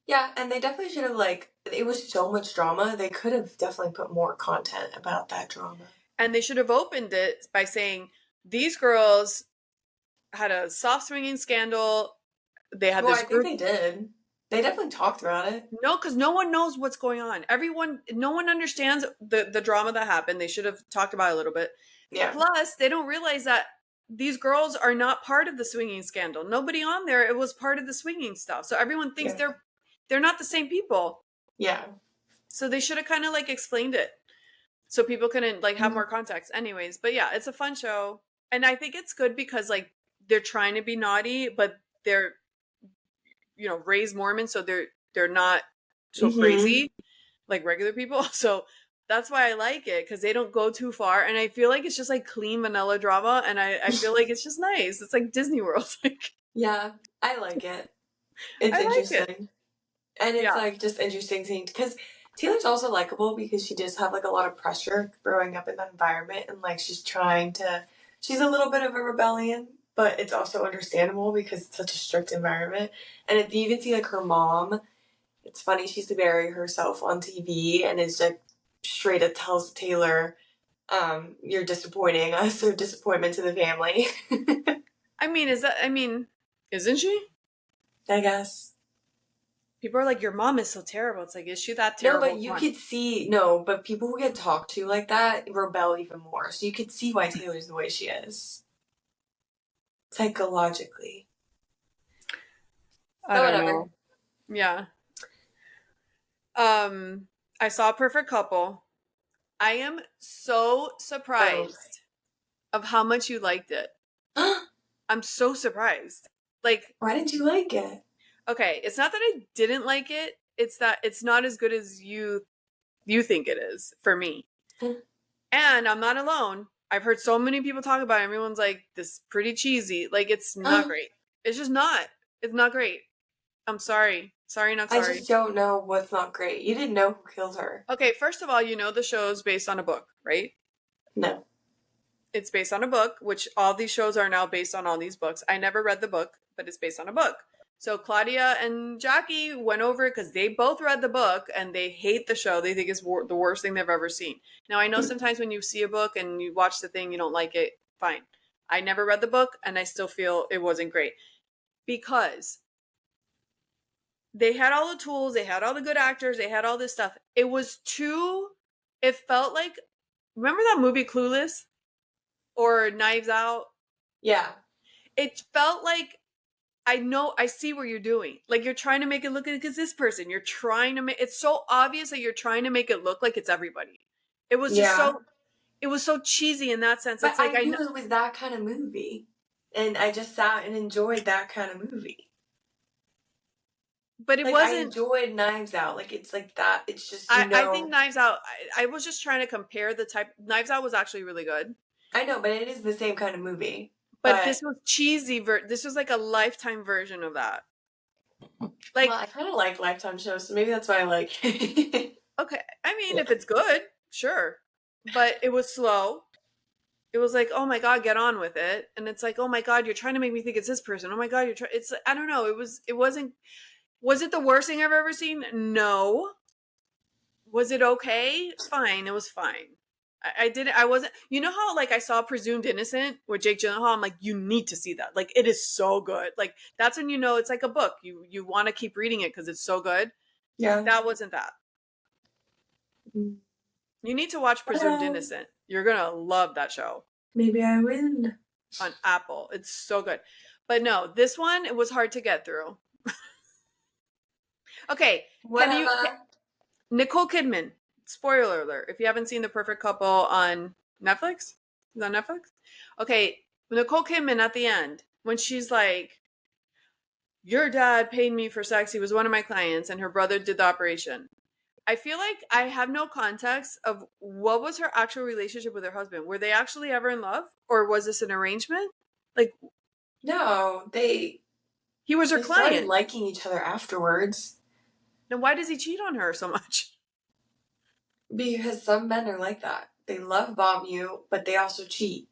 yeah, and they definitely should have like it was so much drama. They could have definitely put more content about that drama. And they should have opened it by saying these girls had a soft swinging scandal. They had Well, this I think group. they did. They definitely talked about it. No, because no one knows what's going on. No one understands the drama that happened. They should have talked about it a little bit. Yeah. Plus, they don't realize that these girls are not part of the swinging scandal. Nobody on there it was part of the swinging stuff. So everyone thinks Yeah. they're not the same people. Yeah. So they should have kind of like explained it so people couldn't like have Mhm. more context. Anyways, but yeah, it's a fun show, and I think it's good because like they're trying to be naughty, but they're raised Mormon, so they're not so Mhm. crazy like regular people. So that's why I like it because they don't go too far, and I feel like it's just like clean vanilla drama, and I feel like it's just nice. It's like Disney World. Like Yeah, I like it. It's I like it. interesting. And it's Yeah. like just interesting seeing because Taylor's also likable because she does have like a lot of pressure growing up in that environment and like she's a little bit of a rebellion, but it's also understandable because it's such a strict environment. And if you even see like her mom, it's funny she's to bury herself on TV and is like straight up tells Taylor, you're disappointing us or disappointment to the family. Isn't she? I guess. People are like, your mom is so terrible. It's like, is she that No, terrible? but Come you on. could see, no, but people who get talked to like that rebel even more. So you could see why Taylor's the way she is. Psychologically. I But don't whatever. know. Yeah. I saw Perfect Couple. I am so Oh. surprised of how much you liked it. I'm so surprised. Like, Why didn't you like it? okay, it's not that I didn't like it. It's that it's not as good as you think it is for me. And I'm not alone. I've heard so many people talk about it. Everyone's like, this is pretty cheesy. Like, it's not great. It's just not. It's not great. I'm sorry. Sorry, not I sorry. just don't know what's not great. You didn't know who killed her. Okay, first of all, the show's based on a book, right? No. It's based on a book, which all these shows are now based on all these books. I never read the book, but it's based on a book. So Claudia and Jackie went over it because they both read the book and they hate the show. They think it's the worst thing they've ever seen. Now, I know sometimes when you see a book and you watch the thing, you don't like it. Fine. I never read the book and I still feel it wasn't great because they had all the tools, they had all the good actors, they had all this stuff. It felt like, remember that movie Clueless or Knives Out? Yeah. It felt like I see what you're doing. Like you're trying to make it look like it's this person. You're trying to make it's so obvious that you're trying to make it look like it's everybody. It was just Yeah. it was so cheesy in that sense. But It's like I I knew know it was that kind of movie. And I just sat and enjoyed that kind of movie. but it Like I wasn't enjoyed Knives Out. Like it's like that. It's just I think Knives Out I was just trying to compare the type Knives Out was actually really good. I know, but it is the same kind of movie. But But this was cheesy this was like a Lifetime version of that. well, Like, I kind of like Lifetime shows, so maybe that's why I like it. okay, I mean if it's good, sure. But it was slow. It was like, oh my God, get on with it. And it's like, oh my God, you're trying to make me think it's this person. Oh my God, you're trying. It's, I don't know. It wasn't, was it the worst thing I've ever seen? No. Was it okay? Fine. It was fine. I didn't, I wasn't, you know how like I saw Presumed Innocent with Jake Gyllenhaal? I'm like, you need to see that. Like, it is so good. Like, that's when you know it's like a book. You want to keep reading it because it's so good. Yeah. That wasn't that. Mm. You need to watch Presumed Well, Innocent. You're going to love that show maybe I win. on Apple. It's so good. But no, this one, it was hard to get through. Okay. Can you, Whatever. Nicole Kidman, spoiler alert, if you haven't seen The Perfect Couple on Netflix, is it on Netflix? Okay, Nicole Kidman at the end, when she's like, your dad paid me for sex, he was one of my clients, and her brother did the operation. I feel like I have no context of what was her actual relationship with her husband. Were they actually ever in love? Or was this an arrangement? Like, No, he was her they started client. liking each other afterwards. Then why does he cheat on her so much? Because some men are like that. They love bomb you, but they also cheat.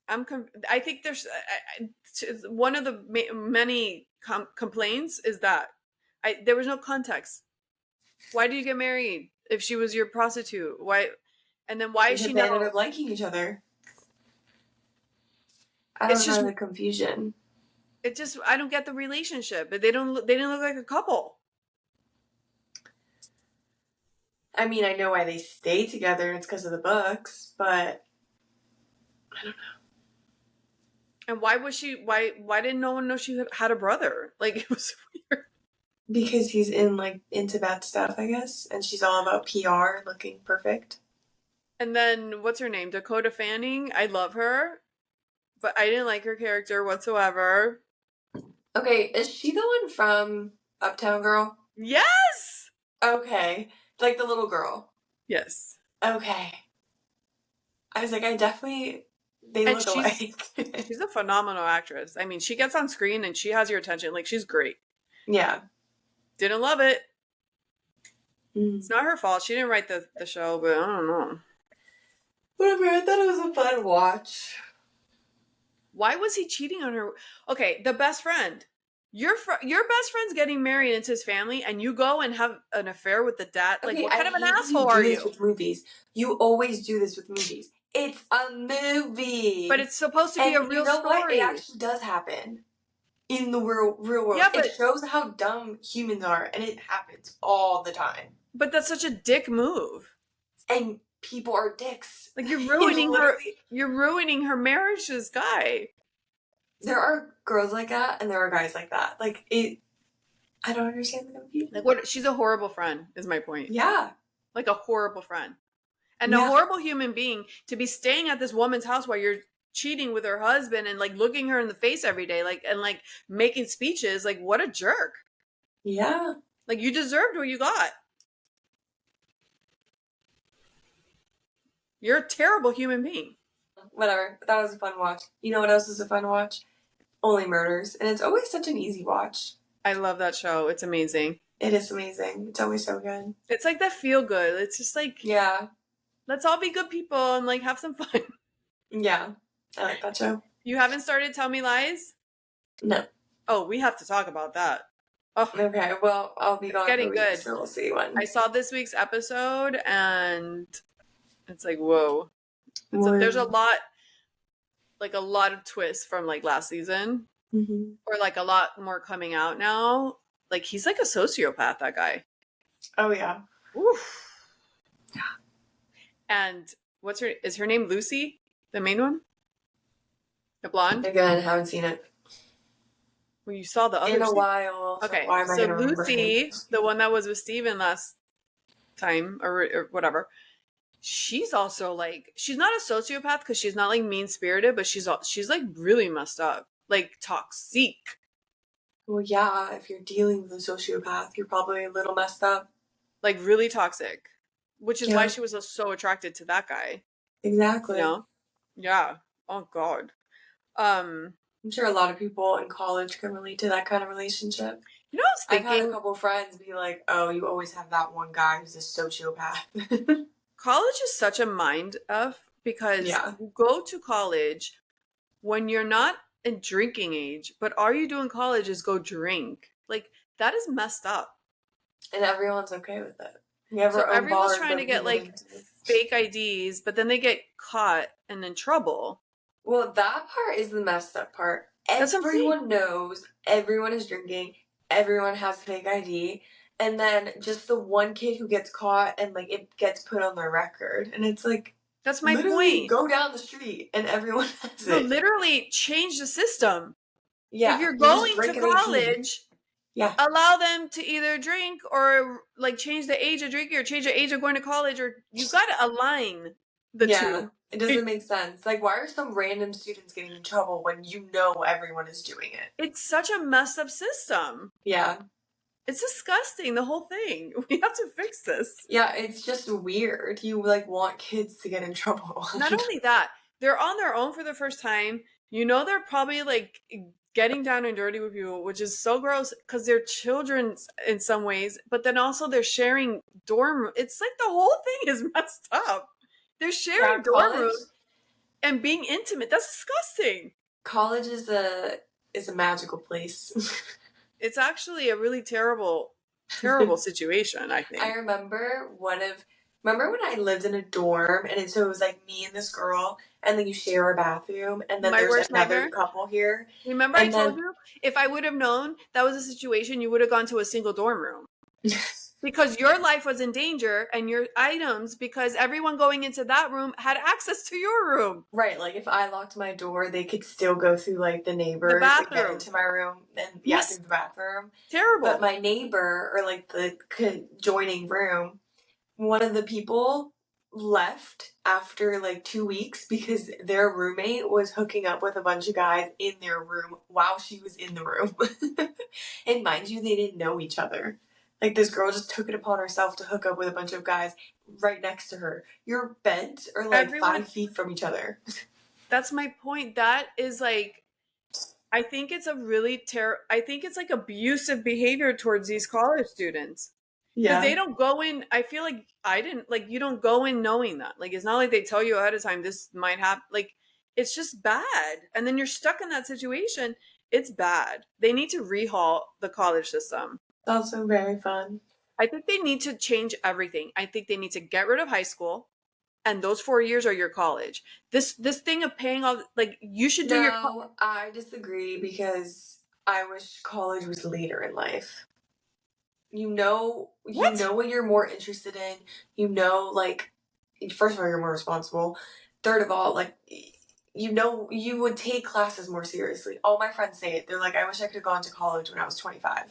I think there's one of the many complaints is that there was no context. Why did you get married if she was your prostitute? Why? And then why is Because she they now? ended up liking each other. I It's don't just know the confusion. I don't get the relationship. They didn't look like a couple. I mean, I know why they stay together, and it's because of the books, but And why was she? Why didn't no one know she had a brother? Like, it was weird. because he's into bad stuff, I guess, and she's all about PR, looking perfect. And then what's her name? Dakota Fanning. I love her, but I didn't like her character whatsoever. Okay, is she the one from Uptown Girl? Yes. Okay, like the little girl. Yes. Okay, I was like, they And look alike. she's a phenomenal actress. I mean, she gets on screen and she has your attention. Like, she's great. Yeah. Didn't love it. Mm. It's not her fault. She didn't write the show, but I don't know. Whatever. I thought it was a fun watch. Why was he cheating on her? Okay, the best friend. Your best friend's getting married into his family, and you go and have an affair with the dad. Like, Okay, what I kind of an hate that you asshole do are this you? with movies. You always do this with movies. It's a movie. But it's supposed to be a And you real know what? It story. actually does happen in the real world. Yeah, It shows how dumb humans are, and it happens all the time. but that's such a dick move. And people are dicks. Like, Literally. you're ruining her marriage to this guy. There are girls like that, and there are guys like that. I don't understand the confusion. Like, what? She's a horrible friend, is my point. Yeah. Like, a horrible friend. And a Yeah. horrible human being to be staying at this woman's house while you're cheating with her husband and like looking her in the face every day, like, and like making speeches. Like, what a jerk. Yeah. Like, you deserved what you got. You're a terrible human being. Whatever. That was a fun watch. You know what else is a fun watch? Only Murders. And it's always such an easy watch. I love that show. It's amazing. It is amazing. It's always so good. It's like that feel good. It's just like, Yeah. let's all be good people and like have some fun. Yeah. I like that show. You haven't started Tell Me Lies? No. Oh, we have to talk about that. Oh, Okay, well, I'll be gone getting for a week, good. so we'll see when. I saw this week's episode and it's like, whoa. There's a lot of twists from like last season, or like a lot more coming out now. Like, he's like a sociopath, that guy. Oh, yeah. Oof. And is her name Lucy, the main one? The blonde? Again, haven't seen it. Well, you saw the other in a while. Okay, why am I so gonna remember Lucy, him? the one that was with Steven last time, or whatever, she's also like, she's not a sociopath because she's not like mean spirited, but she's like really messed up, like toxic. Well, yeah, if you're dealing with a sociopath, you're probably a little messed up. Like really toxic, which is Yeah. why she was so attracted to that guy. Exactly. You know? Yeah. Oh God. I'm sure a lot of people in college can relate to that kind of relationship. You know, I was I've had a thinking couple friends be like, "Oh, you always have that one guy who's a sociopath." college is such a mind f. because Yeah. you go to college when you're not in drinking age, but all you do in college is go drink. Like, that is messed up. And everyone's okay with it. We have So our own everyone's bars trying that to we can get get like into. fake IDs, but then they get caught and in trouble. Well, that part is the messed up part. That's what I'm saying. Everyone knows, everyone is drinking, everyone has a fake ID, and then just the one kid who gets caught and like it gets put on their record. And it's like That's my literally point. go down the street and everyone has No, it. literally change the system. If Yeah, you're you just going to break an 18. college, Yeah. allow them to either drink or like change the age of drinking or change the age of going to college, or you got to align the two. Yeah. It doesn't make sense. Like, why are some random students getting in trouble when you know everyone is doing it? It's such a messed up system. Yeah. It's disgusting, the whole thing. We have to fix this. Yeah, it's just weird. You like want kids to get in trouble. Not only that, they're on their own for the first time. You know, they're probably like getting down and dirty with people, which is so gross because they're children in some ways, but then also they're sharing dorm. It's like the whole thing is messed up. They're Yeah, sharing dorm rooms and being intimate. That's disgusting. college is a magical place. It's actually a really terrible, terrible situation, I I think. remember when I lived in a dorm and so it was like me and this girl and then you share a bathroom and then My there's worst another nightmare. couple here Remember, I and told then you if I would have known that was a situation, you would have gone to a single dorm room. Because your life was in danger and your items, because everyone going into that room had access to your room, right, like if I locked my door, they could still go through like the the neighbors and get bathroom. into my room and yeah, through Yes, the bathroom. But terrible. my neighbor or like the joining room, one of the people left after like 2 weeks because their roommate was hooking up with a bunch of guys in their room while she was in the room. And mind you, they didn't know each other. Like this girl just took it upon herself to hook up with a bunch of guys right next to her. Your beds are like Everyone, 5 feet from each other. that's my point. That is like, I think it's a really I think it's like abusive behavior towards these college students. Because Yeah, they don't go in, I feel like I didn't, like, you don't go in knowing that. Like, it's not like they tell you ahead of time this might happen. Like, it's just bad. And then you're stuck in that situation. It's bad. They need to rehaul the college system. it's also very fun. I think they need to change everything. I think they need to get rid of high school, and those 4 years are your college. This thing of paying all, like, you should do your No, I disagree because I wish college was later in life. You what? know what you're more interested in. You know, like, first of all, you're more responsible. Third of all, like, you know, you would take classes more seriously. All my friends say it. They're like, I wish I could have gone to college when I was 25.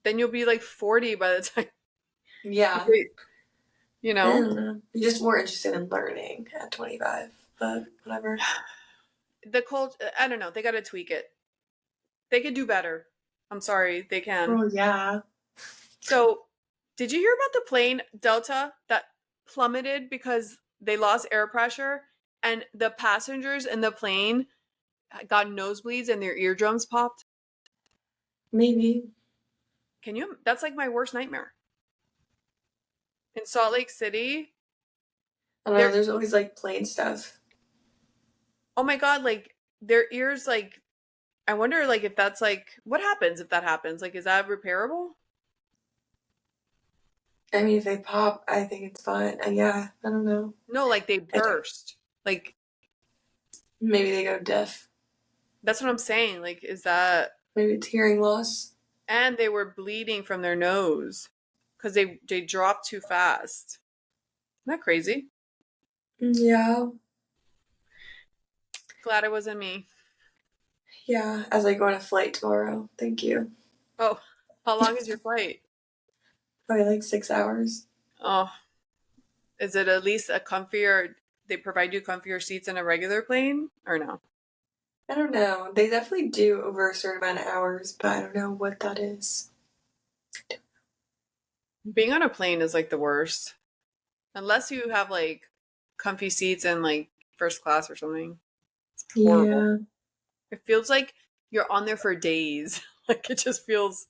Then you'll be like 40 by the time Yeah. you I know. don't know. You're just more interested in learning at 25, but whatever. The cult, I don't know, they got to tweak it. They could do better. I'm sorry, they can. Oh, yeah. So, did you hear about the plane Delta that plummeted because they lost air pressure and the passengers in the plane got nosebleeds and their eardrums popped? Maybe. Can you? That's like my worst nightmare. In Salt Lake City, I don't know. their There's always, like, plain stuff. oh my god, like their ears, like, I wonder, like, if that's like, what happens if that happens? Like, is that repairable? I mean, if they pop, I think it's fine. Yeah, I don't know. No, like they I don't- burst. Like, Maybe they go deaf. that's what I'm saying. Like, is that, Maybe it's hearing loss. and they were bleeding from their nose because they dropped too fast. Isn't that crazy? Yeah. Glad it wasn't me. Yeah, as I go on a flight tomorrow. Thank you. Oh, how long is your flight? Probably like 6 hours. Oh, is it at least a comfier? They provide you comfier seats in a regular plane, or no? I don't know. They definitely do over a certain amount of hours, but I don't know what that is. Being on a plane is like the worst, unless you have like comfy seats in like first class or something. It's horrible. Yeah. It feels like you're on there for days. Like, it just feels.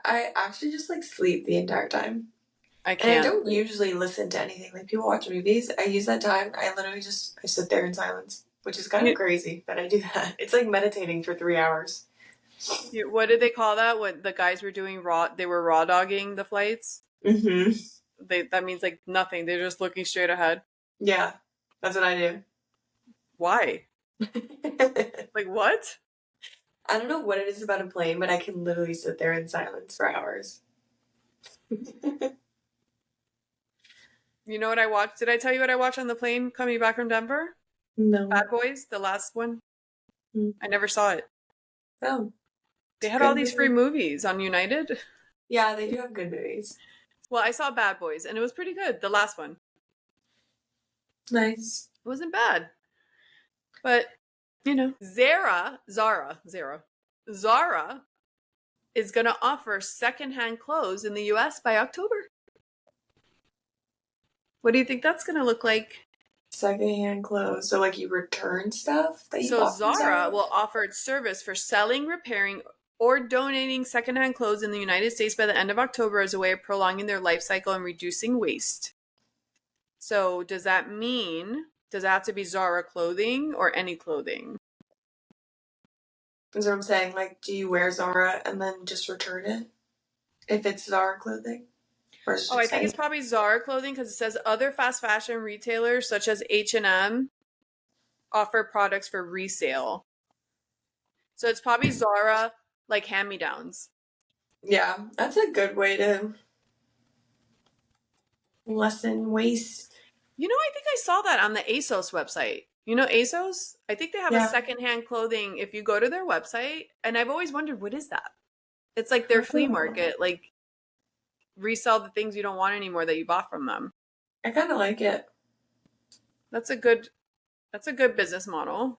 I actually just like sleep the entire time. I And I can't. don't usually listen to anything. Like people watch movies, I use that time. I literally just I sit there in silence, which is kind of crazy that I do that. It's like meditating for 3 hours. What did they call that? What the guys were doing they were raw dogging the flights. Mm-hmm. That means like nothing. They're just looking straight ahead. Yeah, that's what I do. Why? I Like what? don't know what it is about a plane, but I can literally sit there in silence for hours. You know what I watched? Did I tell you what I watched on the plane coming back from Denver? No. Bad Boys, the last one. Mm. I never saw it. Oh, They it's a had all good these free movie. movies on United. Yeah, they do have good movies. Well, I saw Bad Boys and it was pretty good. The last one. Nice. It wasn't bad. But, Zara is going to offer secondhand clothes in the US by October. What do you think that's going to look like? Secondhand clothes. So like you return stuff that you So bought from Zara Zara? will offer its service for selling, repairing, or donating secondhand clothes in the United States by the end of October as a way of prolonging their life cycle and reducing waste. So does that have to be Zara clothing or any clothing? Is what I'm saying. Like, do you wear Zara and then just return it if it's Zara clothing? Or is it Oh, I just think any? it's probably Zara clothing because it says other fast fashion retailers such as H&M offer products for resale. So it's probably Zara like hand-me-downs. Yeah, that's a good way to lessen waste. I think I saw that on the ASOS website. You know ASOS? I think they have a Yeah. secondhand clothing if you go to their website. And I've always wondered, what is that? It's like their flea Oh, market, like resell the things you don't want anymore that you bought from them. I kind of like it. That's a good business model.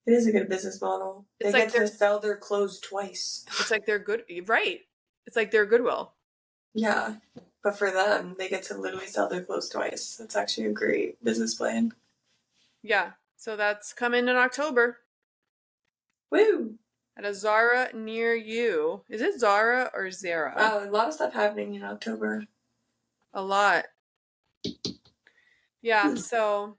It is a good business model. They It's like get they're to sell their clothes twice. it's like they're good, right? It's like they're Goodwill. Yeah, but for them, they get to literally sell their clothes twice. That's actually a great business plan. Yeah. So that's coming in October Woo! at a Zara near you. Is it Zara or Zara? Wow, a lot of stuff happening in October. A lot. Yeah, so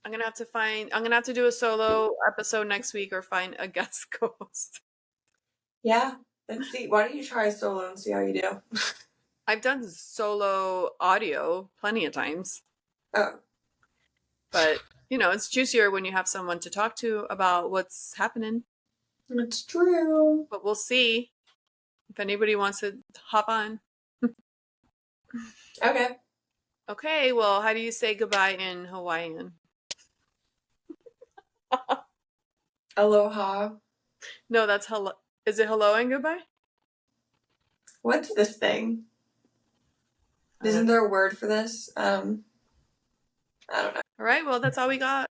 I'm gonna have to do a solo episode next week or find a guest host. Yeah, let's see. Why don't you try solo and see how you do? I've done solo audio plenty of times, Oh, but it's juicier when you have someone to talk to about what's happening. it's true. But we'll see if anybody wants to hop on. Okay. Okay, well, how do you say goodbye in Hawaiian? Aloha. No, that's hello. Is it hello and goodbye? What's this thing? I Isn't don't know. there a word for this? I don't know. All right, well, that's all we got.